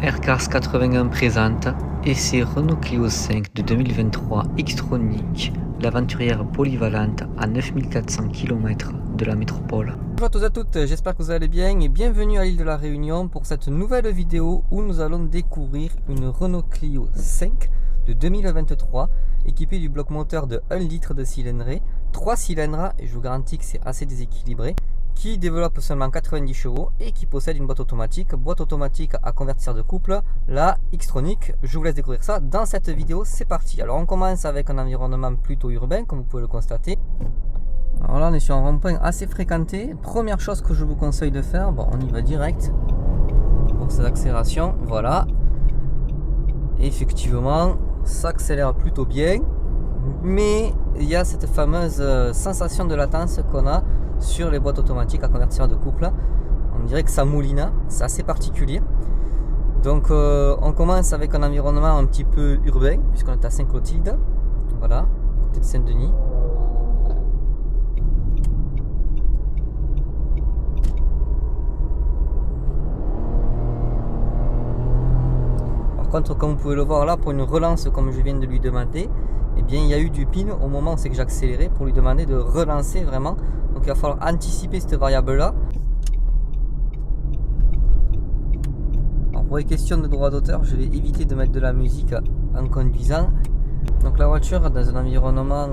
Aircars 81 présente essai Renault Clio 5 de 2023 Xtronic, l'aventurière polyvalente à 9400 km de la métropole. Bonjour à tous et à toutes, j'espère que vous allez bien et bienvenue à l'île de la Réunion pour cette nouvelle vidéo où nous allons découvrir une Renault Clio 5 de 2023 équipée du bloc moteur de 1 litre de cylindrée, 3 cylindres et je vous garantis que c'est assez déséquilibré, qui développe seulement 90 chevaux et qui possède une boîte automatique à convertisseur de couple, la Xtronic. Je vous laisse découvrir ça dans cette vidéo, c'est parti. Alors on commence avec un environnement plutôt urbain comme vous pouvez le constater. Alors là on est sur un rond-point assez fréquenté. Première chose que je vous conseille de faire, bon on y va direct pour ces accélérations, voilà. Effectivement ça accélère plutôt bien, mais il y a cette fameuse sensation de latence qu'on a sur les boîtes automatiques à convertisseur de couple. On dirait que ça mouline, c'est assez particulier. Donc on commence avec un environnement un petit peu urbain puisqu'on est à Saint-Clotilde, voilà, côté de Saint-Denis. Par contre, comme vous pouvez le voir là, pour une relance comme je viens de lui demander, eh bien il y a eu du pin au moment où c'est que j'accélérais pour lui demander de relancer vraiment. Donc il va falloir anticiper cette variable là. Alors pour les questions de droit d'auteur, je vais éviter de mettre de la musique en conduisant. Donc la voiture dans un environnement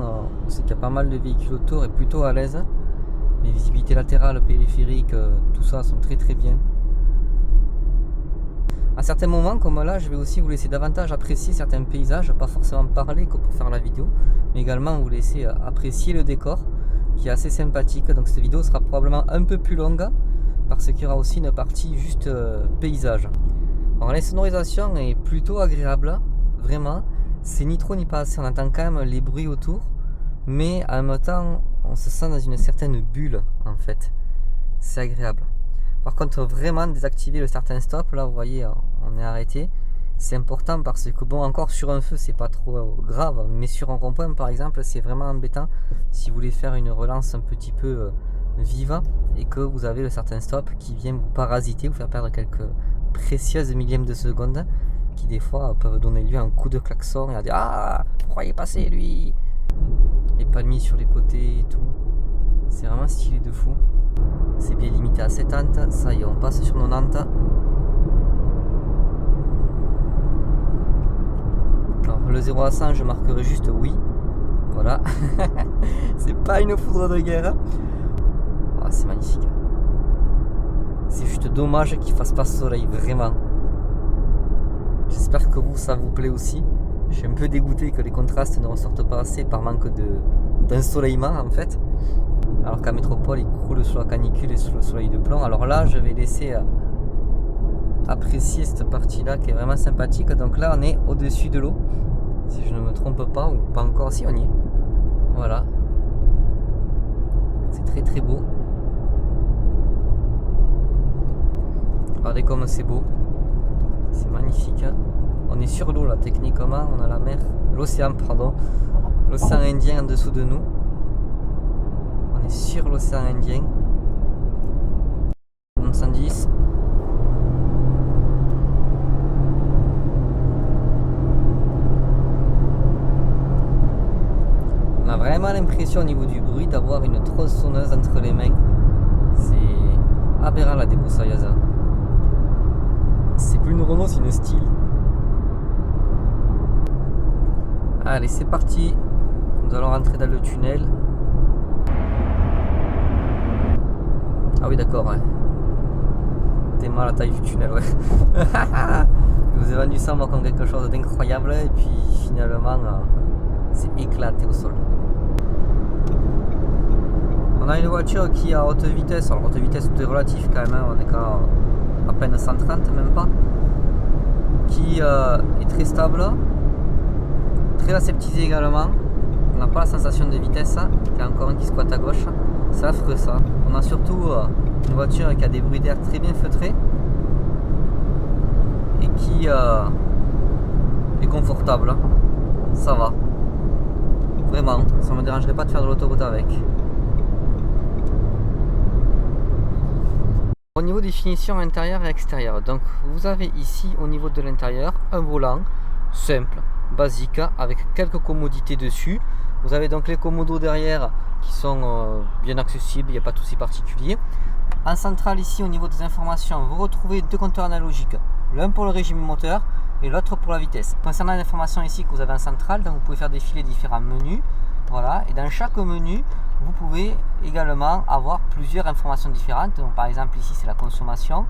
où c'est qu'il y a pas mal de véhicules autour est plutôt à l'aise. Les visibilités latérales, périphériques, tout ça sont très bien. À certains moments comme là, je vais aussi vous laisser davantage apprécier certains paysages, pas forcément parler que pour faire la vidéo, mais également vous laisser apprécier le décor qui est assez sympathique. Donc cette vidéo sera probablement un peu plus longue parce qu'il y aura aussi une partie juste paysage. Alors la sonorisation est plutôt agréable, vraiment, c'est ni trop ni pas assez, on entend quand même les bruits autour, mais en même temps on se sent dans une certaine bulle en fait, c'est agréable. Par contre, vraiment désactiver le start and stop, là vous voyez on est arrêté, c'est important parce que bon, encore sur un feu c'est pas trop grave, mais sur un rond-point par exemple c'est vraiment embêtant si vous voulez faire une relance un petit peu vive et que vous avez le start and stop qui vient vous parasiter, vous faire perdre quelques précieuses millièmes de seconde qui des fois peuvent donner lieu à un coup de klaxon et à dire ah pourquoi il est passé lui, les palmiers sur les côtés et tout, c'est vraiment stylé de fou. C'est bien limité à 70, ça y est on passe sur 90. Alors le 0 à 100 je marquerai juste oui, voilà. C'est pas une foudre de guerre. Ah, c'est magnifique. C'est juste dommage qu'il fasse pas soleil, vraiment. J'espère que vous ça vous plaît aussi. Je suis un peu dégoûté que les contrastes ne ressortent pas assez par manque d'ensoleillement en fait. Alors qu'à métropole il croule sous la canicule et sous le soleil de plomb. Alors là je vais laisser apprécier cette partie là qui est vraiment sympathique. Donc là on est au dessus de l'eau si je ne me trompe pas, ou pas encore, si on y est, voilà, c'est très beau. Regardez comme c'est beau, c'est magnifique. On est sur l'eau là techniquement, on a la mer, l'océan pardon, l'océan Indien en dessous de nous. On est sur l'océan Indien. 110. On a vraiment l'impression au niveau du bruit d'avoir une tronçonneuse entre les mains. C'est aberrant la débroussailleuse. C'est plus une Renault, c'est une Style. Allez, c'est parti. Nous allons rentrer dans le tunnel. Ah oui d'accord, ouais. T'es mal à la taille du tunnel, ouais. Je vous ai vendu ça moi comme quelque chose d'incroyable et puis finalement c'est éclaté au sol. On a une voiture qui est à haute vitesse, alors haute vitesse tout est relatif quand même, on est qu'à à peine 130 même pas, qui est très stable, très aseptisé également. On n'a pas la sensation de vitesse, il y a encore un qui squatte à gauche, c'est affreux ça. On a surtout une voiture qui a des bruits d'air très bien feutrés et qui est confortable, ça va, vraiment, ça me dérangerait pas de faire de l'autoroute avec. Au niveau des finitions intérieures et extérieures, donc vous avez ici au niveau de l'intérieur un volant simple, basique, avec quelques commodités dessus. Vous avez donc les commodos derrière qui sont bien accessibles, il n'y a pas de souci particulier. En centrale ici au niveau des informations, vous retrouvez deux compteurs analogiques, l'un pour le régime moteur et l'autre pour la vitesse. Concernant les informations ici que vous avez en centrale, donc vous pouvez faire défiler différents menus. Voilà, et dans chaque menu, vous pouvez également avoir plusieurs informations différentes. Donc, par exemple, ici c'est la consommation,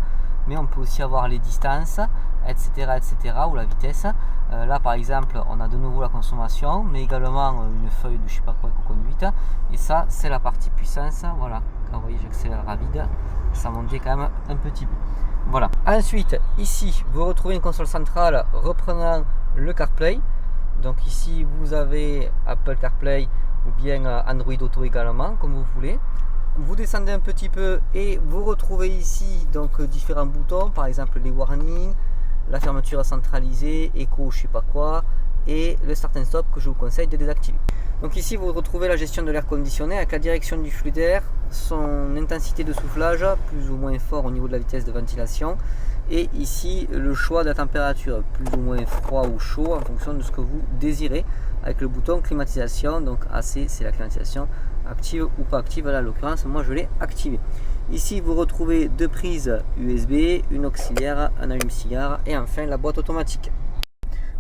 mais on peut aussi avoir les distances, etc., etc., ou la vitesse. Là, par exemple, on a de nouveau la consommation, mais également une feuille de je sais pas quoi conduite. Et ça, c'est la partie puissance. Voilà, quand vous voyez, j'accélère à vide, ça montait quand même un petit peu. Voilà. Ensuite, ici, vous retrouvez une console centrale reprenant le CarPlay. Donc ici vous avez Apple CarPlay ou bien Android Auto également, comme vous voulez. Vous descendez un petit peu et vous retrouvez ici donc différents boutons, par exemple les warnings, la fermeture centralisée, écho je sais pas quoi, et le start and stop que je vous conseille de désactiver. Donc ici vous retrouvez la gestion de l'air conditionné avec la direction du flux d'air, son intensité de soufflage, plus ou moins fort au niveau de la vitesse de ventilation. Et ici le choix de la température, plus ou moins froid ou chaud en fonction de ce que vous désirez, avec le bouton climatisation. Donc AC c'est la climatisation active ou pas active, là en l'occurrence moi je l'ai activé. Ici vous retrouvez deux prises USB, une auxiliaire, un allume-cigare et enfin la boîte automatique.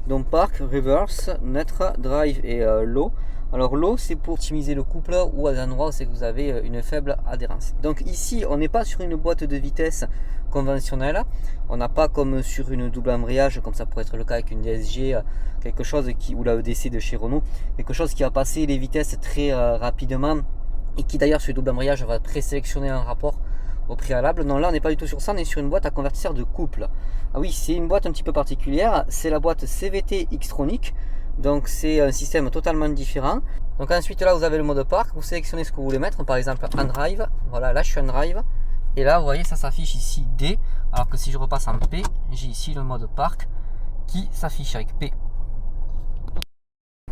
Donc park, reverse, neutre, drive et low. Alors low c'est pour optimiser le couple ou à des endroits où c'est que vous avez une faible adhérence. Donc ici on n'est pas sur une boîte de vitesse conventionnelle, on n'a pas comme sur une double embrayage comme ça pourrait être le cas avec une DSG, quelque chose qui, ou la EDC de chez Renault, quelque chose qui va passer les vitesses très rapidement et qui d'ailleurs sur le double embrayage va présélectionner un rapport au préalable. Non, là on n'est pas du tout sur ça, on est sur une boîte à convertisseur de couple. Ah oui, c'est une boîte un petit peu particulière, c'est la boîte CVT Xtronic. Donc c'est un système totalement différent. Donc ensuite là vous avez le mode park, vous sélectionnez ce que vous voulez mettre, par exemple en drive. Voilà, là je suis en drive et là vous voyez ça s'affiche ici D, alors que si je repasse en P, j'ai ici le mode park qui s'affiche avec P.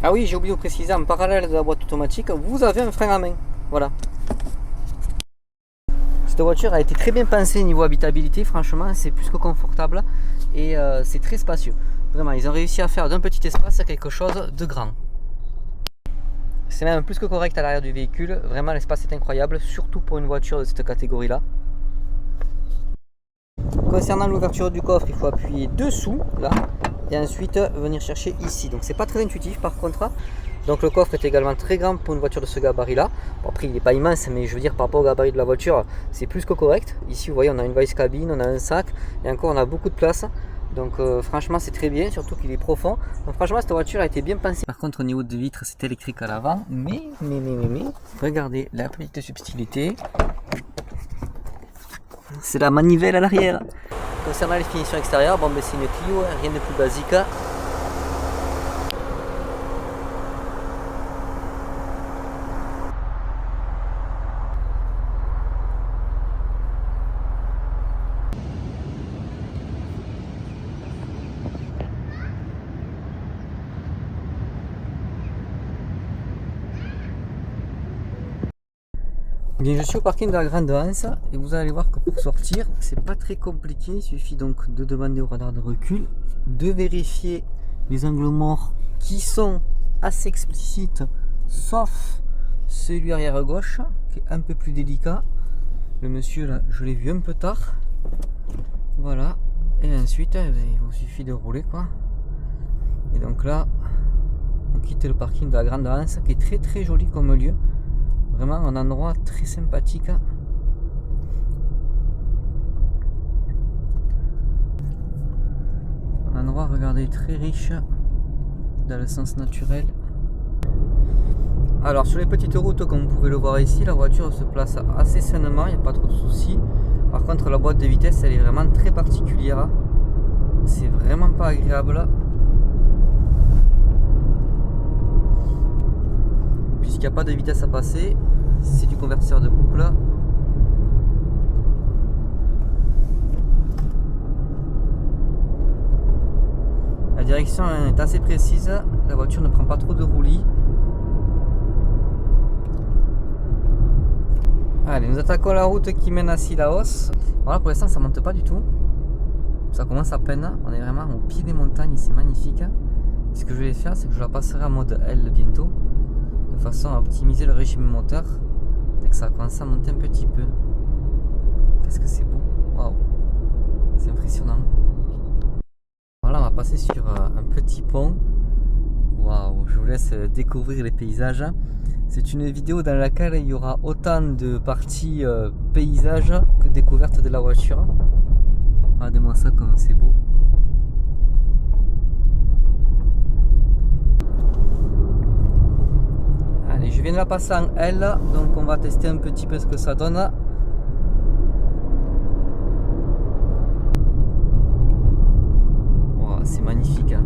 Ah oui, j'ai oublié de préciser, en parallèle de la boîte automatique vous avez un frein à main. Voilà, cette voiture a été très bien pensée niveau habitabilité, franchement c'est plus que confortable et c'est très spacieux. Vraiment, ils ont réussi à faire d'un petit espace quelque chose de grand. C'est même plus que correct à l'arrière du véhicule. Vraiment, l'espace est incroyable, surtout pour une voiture de cette catégorie-là. Concernant l'ouverture du coffre, il faut appuyer dessous, là, et ensuite venir chercher ici. Donc, c'est pas très intuitif par contre. Donc, le coffre est également très grand pour une voiture de ce gabarit-là. Bon, après, il n'est pas immense, mais je veux dire, par rapport au gabarit de la voiture, c'est plus que correct. Ici, vous voyez, on a une valise cabine, on a un sac, et encore, on a beaucoup de place. Donc franchement c'est très bien, surtout qu'il est profond. Donc franchement cette voiture a été bien pensée. Par contre au niveau de vitres c'est électrique à l'avant, mais regardez la petite subtilité, c'est la manivelle à l'arrière. Concernant les finitions extérieures, bon ben c'est une Clio, rien de plus basique. Bien, je suis au parking de la Grande Anse et vous allez voir que pour sortir c'est pas très compliqué, il suffit donc de demander au radar de recul, de vérifier les angles morts qui sont assez explicites sauf celui arrière à gauche qui est un peu plus délicat. Le monsieur là je l'ai vu un peu tard, voilà, et ensuite il vous suffit de rouler quoi. Et donc là on quitte le parking de la Grande Anse qui est très très joli comme lieu. Vraiment un endroit très sympathique. Un endroit, regardez, très riche dans le sens naturel. Alors sur les petites routes, comme vous pouvez le voir ici, la voiture se place assez sainement, il n'y a pas trop de soucis. Par contre la boîte de vitesse elle est vraiment très particulière. C'est vraiment pas agréable. Puisqu'il n'y a pas de vitesse à passer, c'est du convertisseur de couple. La direction est assez précise, la voiture ne prend pas trop de roulis. Allez, nous attaquons la route qui mène à Cilaos. Voilà, pour l'instant ça monte pas du tout. Ça commence à peine. On est vraiment au pied des montagnes, c'est magnifique. Et ce que je vais faire, c'est que je la passerai en mode L bientôt, de façon à optimiser le régime moteur dès que ça commence à monter un petit peu. Qu'est-ce que c'est beau. Waouh, c'est impressionnant. Voilà, on va passer sur un petit pont. Waouh, je vous laisse découvrir les paysages. C'est une vidéo dans laquelle il y aura autant de parties paysages que découverte de la voiture. Regardez-moi ça comme c'est beau. Allez, je viens de la passer en L, donc on va tester un petit peu ce que ça donne. Wow, c'est magnifique, hein.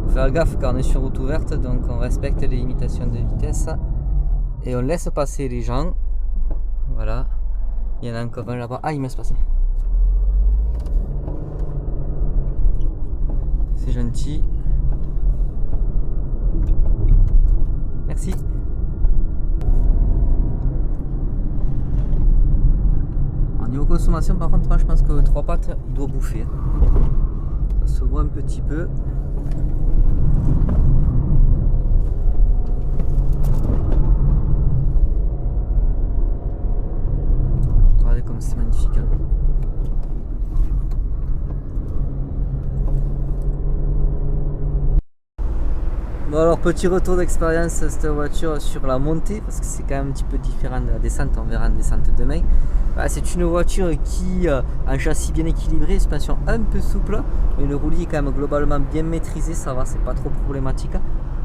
Faire gaffe car on est sur route ouverte, donc on respecte les limitations de vitesse et on laisse passer les gens. Voilà, il y en a encore un là-bas. Ah, il me laisse passer. C'est gentil. Merci. En niveau consommation, par contre, je pense que 3 pattes, il doit bouffer. Ça se voit un petit peu. Regardez comme c'est magnifique, hein. Bon alors, petit retour d'expérience cette voiture sur la montée, parce que c'est quand même un petit peu différent de la descente, on verra en descente demain. Voilà, c'est une voiture qui a un châssis bien équilibré, suspension un peu souple, mais le roulis est quand même globalement bien maîtrisé, ça va, c'est pas trop problématique.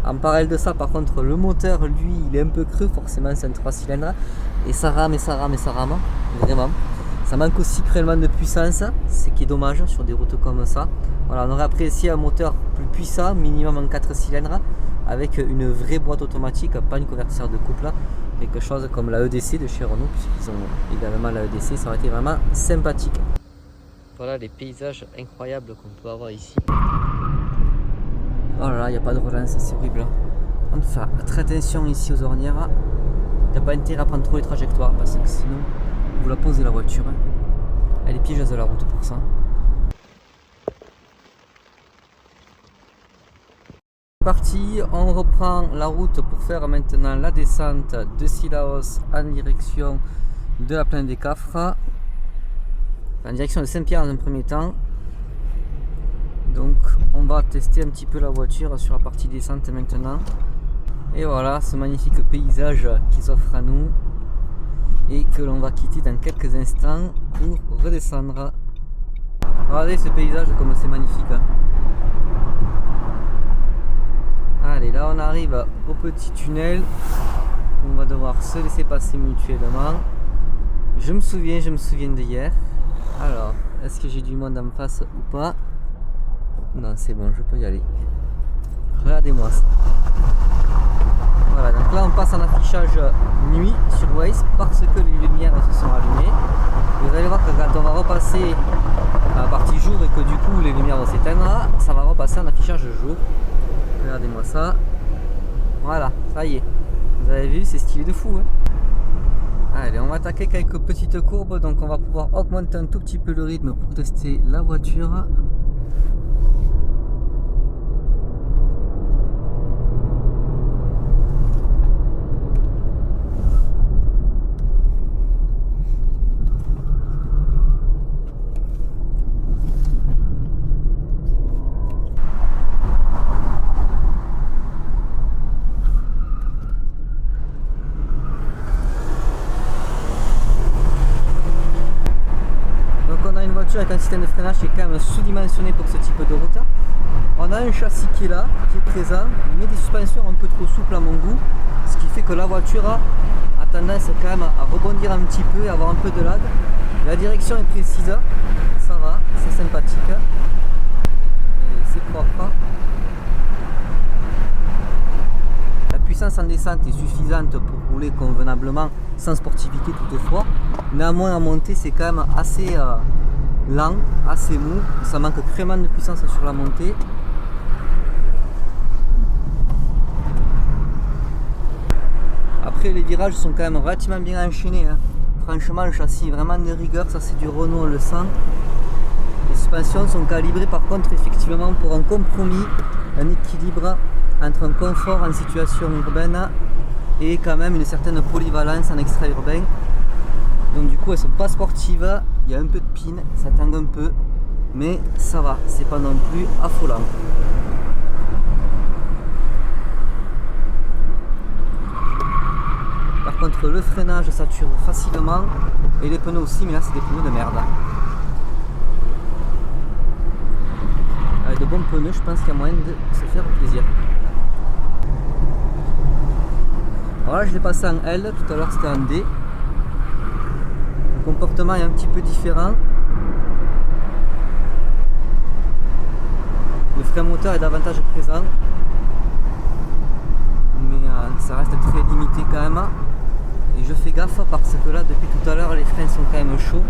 En parallèle de ça, par contre, le moteur, lui, il est un peu creux, forcément c'est un 3 cylindres, et ça rame, et ça rame, et ça rame, vraiment. Ça manque aussi cruellement de puissance, ce qui est dommage sur des routes comme ça. Voilà, on aurait apprécié un moteur plus puissant, minimum en 4 cylindres, avec une vraie boîte automatique, pas une convertisseur de couple, quelque chose comme la EDC de chez Renault, puisqu'ils ont également la EDC, ça aurait été vraiment sympathique. Voilà les paysages incroyables qu'on peut avoir ici. Oh là là, il n'y a pas de relance, c'est horrible. On fait très attention ici aux ornières. Il n'y a pas intérêt à prendre trop les trajectoires, parce que sinon, vous la posez la voiture. Elle est piégeuse de la route pour ça. Parti, on reprend la route pour faire maintenant la descente de Cilaos en direction de la plaine des Cafres, en direction de Saint-Pierre dans un premier temps. Donc on va tester un petit peu la voiture sur la partie descente maintenant. Et voilà ce magnifique paysage qui s'offre à nous et que l'on va quitter dans quelques instants pour redescendre. Regardez ce paysage comme c'est magnifique, hein. Allez, là on arrive au petit tunnel. On va devoir se laisser passer mutuellement. Je me souviens d'hier. Alors, est-ce que j'ai du monde en face ou pas? Non, c'est bon, je peux y aller. Regardez-moi ça. Voilà, donc là on passe en affichage nuit sur Waze parce que les lumières se sont allumées. Vous allez voir que quand on va repasser à la partie jour et que du coup les lumières vont s'éteindre, ça va repasser en affichage jour. Regardez-moi ça. Voilà, ça y est. Vous avez vu, c'est stylé de fou, hein. Allez, on va attaquer quelques petites courbes, donc on va pouvoir augmenter un tout petit peu le rythme pour tester la voiture. Avec un système de freinage qui est quand même sous-dimensionné pour ce type de route. On a un châssis qui est là, qui est présent, mais des suspensions un peu trop souples à mon goût, ce qui fait que la voiture a tendance quand même à rebondir un petit peu et avoir un peu de lag. La direction est précise, ça va, c'est sympathique, et c'est propre. La puissance en descente est suffisante pour rouler convenablement, sans sportivité toutefois. Néanmoins en montée c'est quand même assez lent, assez mou, ça manque cruellement de puissance sur la montée. Après les virages sont quand même relativement bien enchaînés, hein. Franchement le châssis est vraiment de rigueur, ça c'est du Renault, on le sent. Les suspensions sont calibrées par contre effectivement pour un compromis, un équilibre entre un confort en situation urbaine et quand même une certaine polyvalence en extra-urbain. Donc du coup elles sont pas sportives, il y a un peu de pin, ça tangue un peu, mais ça va, c'est pas non plus affolant. Par contre le freinage sature facilement et les pneus aussi, mais là c'est des pneus de merde. Avec de bons pneus, je pense qu'il y a moyen de se faire plaisir. Alors là je l'ai passé en L, tout à l'heure c'était en D. Le comportement est un petit peu différent. Le frein moteur est davantage présent, mais ça reste très limité quand même. Et je fais gaffe parce que là depuis tout à l'heure les freins sont quand même chauds.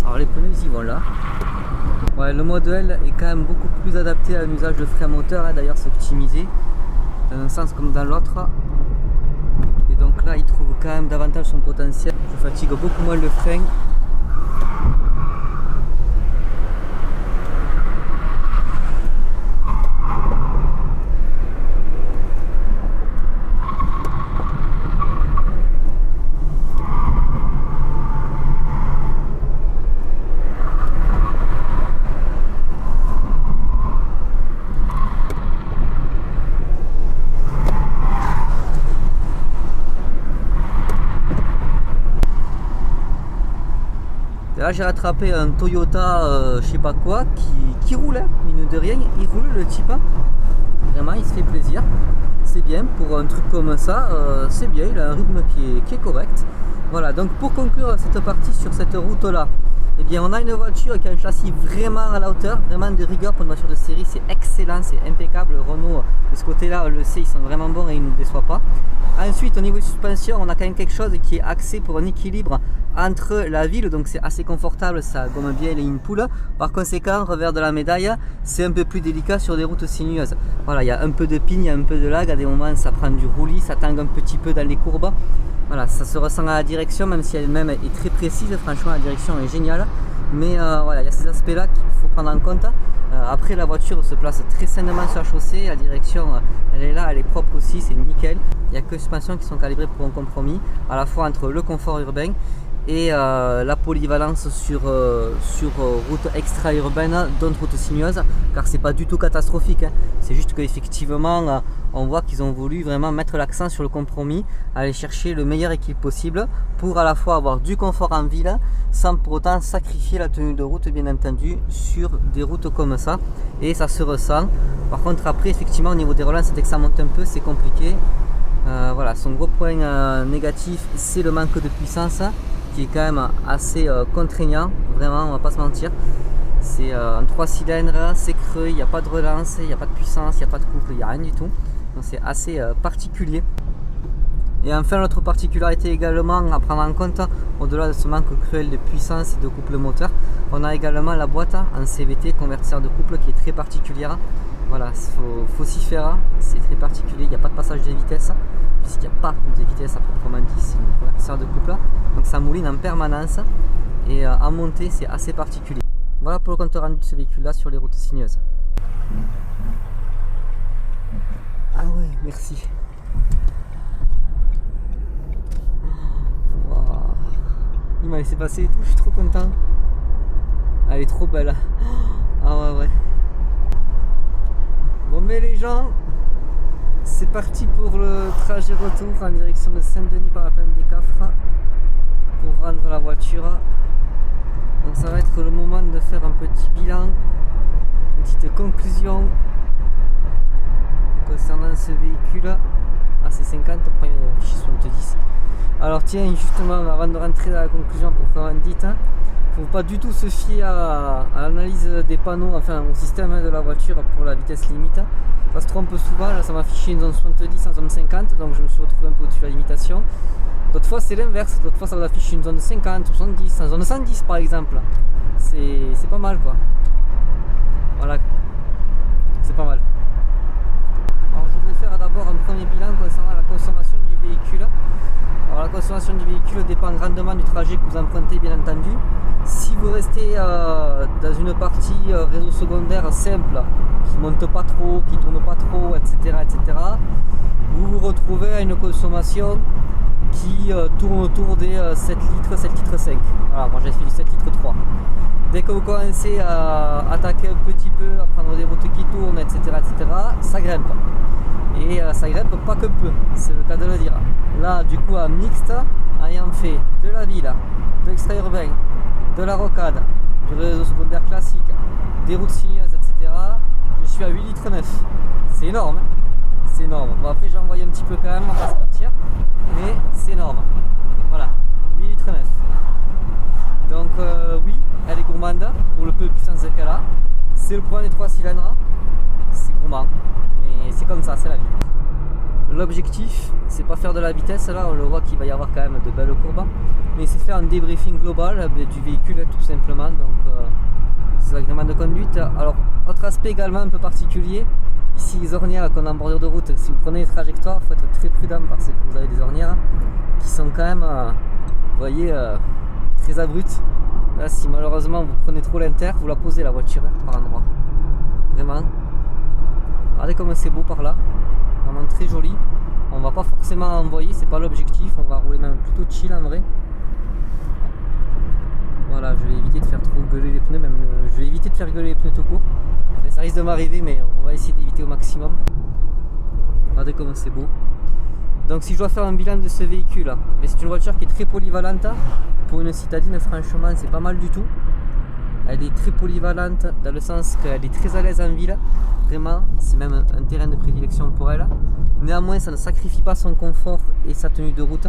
Alors les pneus ils y vont là. Ouais, le mode L est quand même beaucoup plus adapté à un usage de frein moteur, hein. D'ailleurs c'est optimisé dans un sens comme dans l'autre. Et donc là il trouve quand même davantage son potentiel. Je fatigue beaucoup moins le frein. Et là j'ai rattrapé un Toyota je sais pas quoi qui roulait, mine de rien, il roule le type. Vraiment il se fait plaisir. C'est bien pour un truc comme ça, c'est bien, il a un rythme qui est correct. Voilà, donc pour conclure cette partie sur cette route là, eh bien on a une voiture qui a un châssis vraiment à la hauteur, vraiment de rigueur pour une voiture de série, c'est excellent, c'est impeccable. Renault de ce côté là on le sait, ils sont vraiment bons et ils ne nous déçoivent pas. Ensuite au niveau de suspension on a quand même quelque chose qui est axé pour un équilibre entre la ville, donc c'est assez confortable, ça gomme bien les in-pull. Par conséquent, revers de la médaille, c'est un peu plus délicat sur des routes sinueuses. Voilà, il y a un peu de pin, il y a un peu de lag, à des moments ça prend du roulis, ça tangue un petit peu dans les courbes. Voilà, ça se ressent à la direction, même si elle-même est très précise, franchement la direction est géniale. Mais voilà, il y a ces aspects là qu'il faut prendre en compte. Après la voiture se place très sainement sur la chaussée, la direction elle est là, elle est propre aussi, c'est nickel. Il n'y a que les suspensions qui sont calibrées pour un compromis, à la fois entre le confort urbain et la polyvalence sur route extra-urbaine, dont route sinueuse, car c'est pas du tout catastrophique, hein. C'est juste qu'effectivement on voit qu'ils ont voulu vraiment mettre l'accent sur le compromis, aller chercher le meilleur équilibre possible pour à la fois avoir du confort en ville sans pour autant sacrifier la tenue de route, bien entendu, sur des routes comme ça, et ça se ressent. Par contre après effectivement au niveau des relances, dès que ça monte un peu c'est compliqué. Voilà, son gros point négatif c'est le manque de puissance qui est quand même assez contraignant, vraiment on va pas se mentir. C'est un 3 cylindres, c'est creux, il n'y a pas de relance, il n'y a pas de puissance, il n'y a pas de couple, il n'y a rien du tout. Donc c'est assez particulier. Et enfin l'autre particularité également à prendre en compte, au-delà de ce manque cruel de puissance et de couple moteur, on a également la boîte en CVT, convertisseur de couple, qui est très particulière. Voilà, faut s'y faire, c'est très particulier, il n'y a pas de passage de vitesse, puisqu'il n'y a pas de vitesse à proprement dit, c'est une convertisseur de couple. Donc ça mouline en permanence et en montée c'est assez particulier. Voilà pour le compte rendu de ce véhicule là sur les routes sinueuses. Ah ouais, merci. Wow. Il m'a laissé passer et tout, je suis trop content. Elle est trop belle. Ah ouais. Bon mais les gens, c'est parti pour le trajet retour en direction de Saint-Denis par la plaine des Cafres pour rendre la voiture. Donc ça va être le moment de faire un petit bilan, une petite conclusion concernant ce véhicule. Ah c'est 50, premier fichier 70. Alors tiens, justement avant de rentrer dans la conclusion proprement dite, faut pas du tout se fier à l'analyse des panneaux, enfin au système de la voiture pour la vitesse limite. Ça se trompe souvent, là ça m'a affiché une zone 70 en zone 50, donc je me suis retrouvé un peu au-dessus de la limitation. D'autres fois c'est l'inverse, d'autres fois ça va afficher une zone 50, 70, en zone 110 par exemple. C'est pas mal quoi. Voilà, c'est pas mal. Alors je voudrais faire d'abord un premier bilan concernant la consommation du véhicule. Alors la consommation du véhicule dépend grandement du trajet que vous empruntez bien entendu. Si vous restez dans une partie réseau secondaire simple, qui ne monte pas trop, qui ne tourne pas trop, etc., vous vous retrouvez à une consommation qui tourne autour des 7 litres, 7 litres 5. Voilà, moi j'ai fait du 7 litres 3. Dès que vous commencez à attaquer un petit peu, à prendre des routes qui tournent, etc., ça grimpe. Et ça grimpe pas que peu, c'est le cas de le dire. Là, du coup, en mixte, ayant fait de la ville, de l'extra-urbain, de la rocade, du réseau secondaire classique, des routes sinueuses, etc., je suis à 8 litres 9. C'est énorme, hein, c'est énorme. Bon, après, j'ai envoyé un petit peu quand même, on va pas se mentir, mais c'est énorme. Voilà, 8 litres 9. Donc oui, elle est gourmande pour le peu de puissance qu'elle a. C'est le point des 3 cylindres, c'est gourmand, mais c'est comme ça, c'est la vie. L'objectif, c'est pas faire de la vitesse, là on le voit qu'il va y avoir quand même de belles courbes, mais c'est faire un débriefing global du véhicule tout simplement, donc c'est l'agrément de conduite. Alors, autre aspect également un peu particulier, ici les ornières qu'on a en bordure de route, si vous prenez les trajectoires, il faut être très prudent parce que vous avez des ornières qui sont quand même, vous voyez, très abruptes. Là, si malheureusement vous prenez trop l'inter, vous la posez la voiture par endroit. Vraiment. Regardez comme c'est beau par là. Vraiment très joli. On va pas forcément envoyer, c'est pas l'objectif. On va rouler même plutôt chill en vrai. Voilà, je vais éviter de faire trop gueuler les pneus, même je vais éviter de faire gueuler les pneus tout court. Enfin, ça risque de m'arriver, mais on va essayer d'éviter au maximum. Regardez comme c'est beau. Donc si je dois faire un bilan de ce véhicule, c'est une voiture qui est très polyvalente. Pour une citadine, franchement, c'est pas mal du tout. Elle est très polyvalente dans le sens qu'elle est très à l'aise en ville. Vraiment, c'est même un terrain de prédilection pour elle. Néanmoins, ça ne sacrifie pas son confort et sa tenue de route.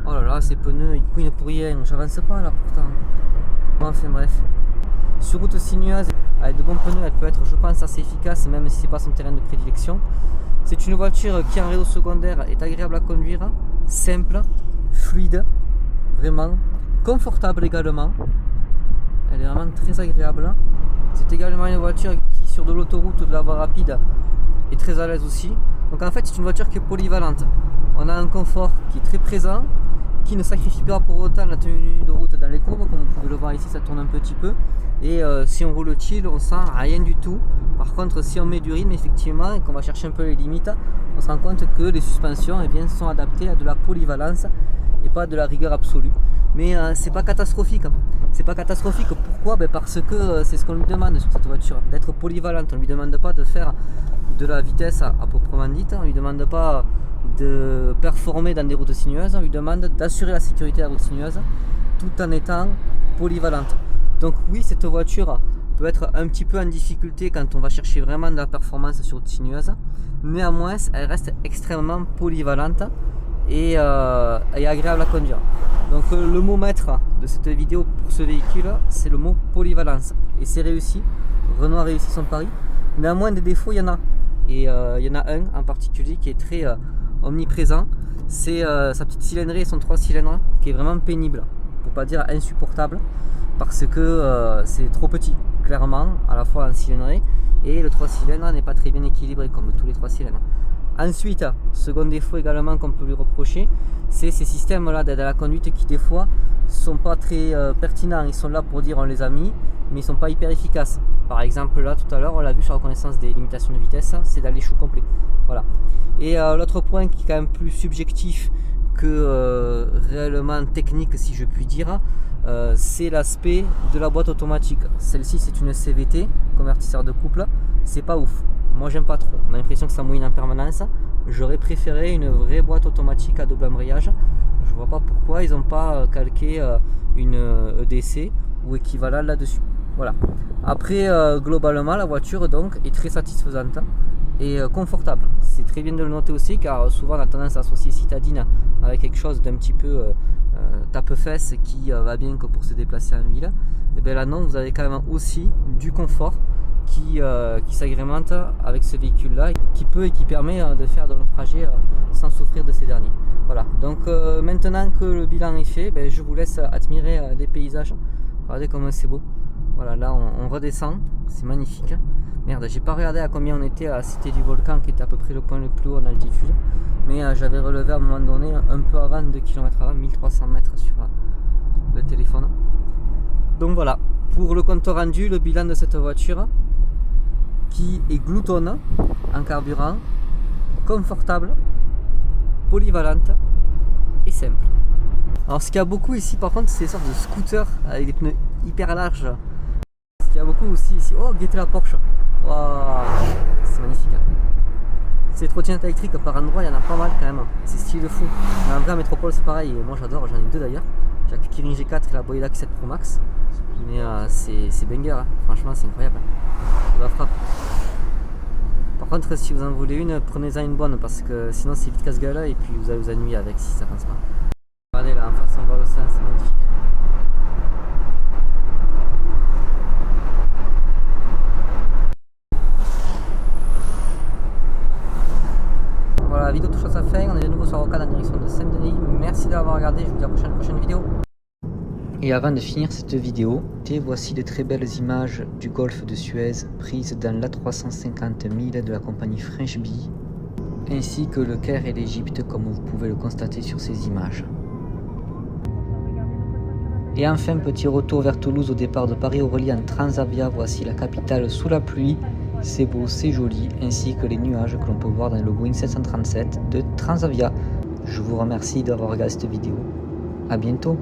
Oh là là, ces pneus, ils couinent pour rien. J'avance pas là pourtant. Enfin bref. Sur route sinueuse, avec de bons pneus, elle peut être, je pense, assez efficace, même si c'est pas son terrain de prédilection. C'est une voiture qui, en réseau secondaire, est agréable à conduire, simple, fluide, vraiment confortable également. Elle est vraiment très agréable. C'est également une voiture qui, sur de l'autoroute ou de la voie rapide, est très à l'aise aussi. Donc en fait, c'est une voiture qui est polyvalente. On a un confort qui est très présent, qui ne sacrifie pas pour autant la tenue de route dans les courbes. Comme vous pouvez le voir ici, ça tourne un petit peu. Et si on roule chill, on sent rien du tout. Par contre, si on met du rythme effectivement et qu'on va chercher un peu les limites, on se rend compte que les suspensions sont adaptées à de la polyvalence et pas de la rigueur absolue. Mais c'est pas catastrophique. C'est pas catastrophique. Pourquoi? Parce que c'est ce qu'on lui demande sur cette voiture, d'être polyvalente. On lui demande pas de faire de la vitesse à proprement dite. On lui demande pas de performer dans des routes sinueuses. On lui demande d'assurer la sécurité de la route sinueuse tout en étant polyvalente. Donc oui, cette voiture peut être un petit peu en difficulté quand on va chercher vraiment de la performance sur route sinueuse. Néanmoins, elle reste extrêmement polyvalente et agréable à conduire. Donc le mot maître de cette vidéo pour ce véhicule, c'est le mot polyvalence. Et c'est réussi. Renault a réussi son pari. Néanmoins, des défauts, il y en a. Et il y en a un en particulier qui est très omniprésent. C'est sa petite cylindrée et son 3 cylindres qui est vraiment pénible, pour pas dire insupportable, parce que c'est trop petit, clairement, à la fois en cylindrée, et le 3 cylindres n'est pas très bien équilibré comme tous les 3 cylindres. Ensuite, second défaut également qu'on peut lui reprocher, c'est ces systèmes-là d'aide à la conduite qui des fois sont pas très pertinents. Ils sont là pour dire on les a mis, mais ils sont pas hyper efficaces. Par exemple là tout à l'heure on l'a vu sur la reconnaissance des limitations de vitesse, c'est dans l'échou complet. Voilà. Et l'autre point qui est quand même plus subjectif que réellement technique si je puis dire, c'est l'aspect de la boîte automatique. Celle-ci c'est une CVT, convertisseur de couple, c'est pas ouf. Moi j'aime pas trop, on a l'impression que ça mouine en permanence. J'aurais préféré une vraie boîte automatique à double embrayage. Je vois pas pourquoi ils n'ont pas calqué une EDC ou équivalent là-dessus. Voilà. Après globalement la voiture donc est très satisfaisante et confortable. C'est très bien de le noter aussi car souvent on a tendance à associer citadine avec quelque chose d'un petit peu tape-fesses qui va bien que pour se déplacer en ville. Et bien là non, vous avez quand même aussi du confort qui s'agrémente avec ce véhicule là, qui permet de faire de longs trajets sans souffrir de ces derniers. Voilà, donc maintenant que le bilan est fait, je vous laisse admirer les paysages. Regardez comme c'est beau. Voilà, là on redescend, c'est magnifique. Merde, j'ai pas regardé à combien on était à la Cité du Volcan, qui était à peu près le point le plus haut en altitude, mais j'avais relevé à un moment donné un peu avant 2 km/h, 1300 mètres sur le téléphone. Donc voilà, pour le compte rendu, le bilan de cette voiture qui est gloutonne en carburant, confortable, polyvalente et simple. Alors ce qu'il y a beaucoup ici par contre, c'est des sortes de scooters avec des pneus hyper larges. Ce qu'il y a beaucoup aussi ici, oh guettez la Porsche, waouh, c'est magnifique. Ces trottinettes électriques par endroit, il y en a pas mal quand même, c'est stylé de fou. Mais en vrai en métropole c'est pareil, et moi j'adore, j'en ai deux d'ailleurs. J'ai la Kirin G4 et la Boylac 7 Pro Max. Mais c'est banger, hein. Franchement c'est incroyable. De la frappe. Par contre si vous en voulez une, prenez-en une bonne parce que sinon c'est vite casse-gueule et puis vous allez vous ennuyer avec si ça passe pas. Regardez là en face on voit l'océan, c'est magnifique. Voilà, la vidéo touche à sa fin, on est de nouveau sur Rocade en direction de Saint-Denis. Merci d'avoir regardé, je vous dis à la prochaine vidéo. Et avant de finir cette vidéo, voici de très belles images du golfe de Suez prises dans l'A350 1000 de la compagnie French Bee, ainsi que le Caire et l'Égypte comme vous pouvez le constater sur ces images. Et enfin, petit retour vers Toulouse au départ de Paris-Orly en Transavia, voici la capitale sous la pluie, c'est beau, c'est joli, ainsi que les nuages que l'on peut voir dans le Boeing 737 de Transavia. Je vous remercie d'avoir regardé cette vidéo, à bientôt.